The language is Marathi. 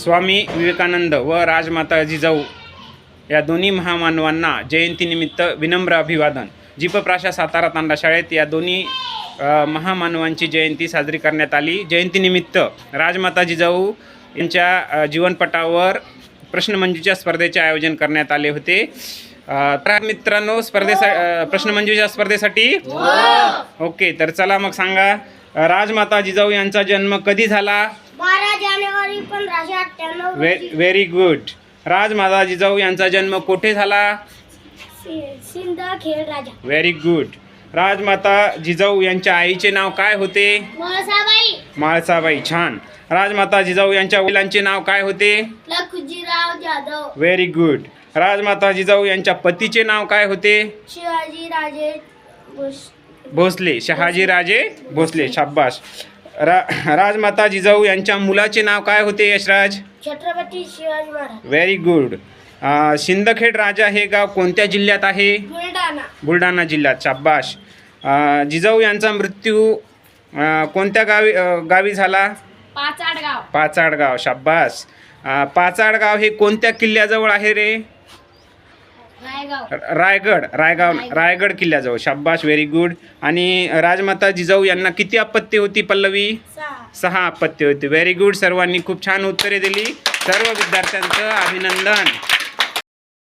स्वामी विवेकानंद व राजमाता जिजाऊ या दोन्ही महामानवांना जयंतीनिमित्त विनम्र अभिवादन. जीपप्राशा सातारा तांडा शाळेत या दोन्ही महामानवांची जयंती साजरी करण्यात आली. जयंतीनिमित्त राजमाता जिजाऊ यांच्या जीवनपटावर प्रश्नमंजुषा स्पर्धेचे आयोजन करण्यात आले होते. तर मित्रांनो, प्रश्नमंजुषा स्पर्धेसाठी ओके, तर चला मग सांगा, राजमाता जिजाऊ यांचा जन्म कधी झाला? 12 जानेवारी 1598. Very good. राजमाता जिजाऊ यांचा जन्म कोठे झाला? सिंदखेड राजा. Very good. राजमाता जिजाऊ यांच्या आईचे नाव काय होते? म्हाळसाबाई. म्हाळसाबाई. छान. राजमाता जिजाऊ यांच्या वडिलांचे नाव काय होते? लखुजीराव जाधव. Very good. राजमाता जिजाऊ यांच्या पतीचे नाव काय होते? शिवाजी राजे भोसले. शहाजीराजे भोसले. शाबाश. राजमाता जिजाऊ यांच्या मुलाचे नाव काय होते? यशराज. छत्रपती शिवाजी महाराज. Very good. सिंदखेड राजा हे गाव कोणत्या जिल्ह्यात आहे? बुलढाणा. बुलढाणा जिल्ह्यात. शाबाश. जिजाऊ यांचा मृत्यू कोणत्या गावी झाला? पाचाडगाव. पाचाडगाव. शाबास. पाचाडगाव हे कोणत्या किल्ल्याजवळ आहे रे? रायगाव. रायगड किल्ल्याजवळ. शाबास. Very good. आणि राजमाता जिजाऊ यांना किती अपत्य होती पल्लवी? 6 अपत्य होती. Very good. सर्वांनी खूप छान उत्तरे दिली. सर्व विद्यार्थ्यांचं अभिनंदन.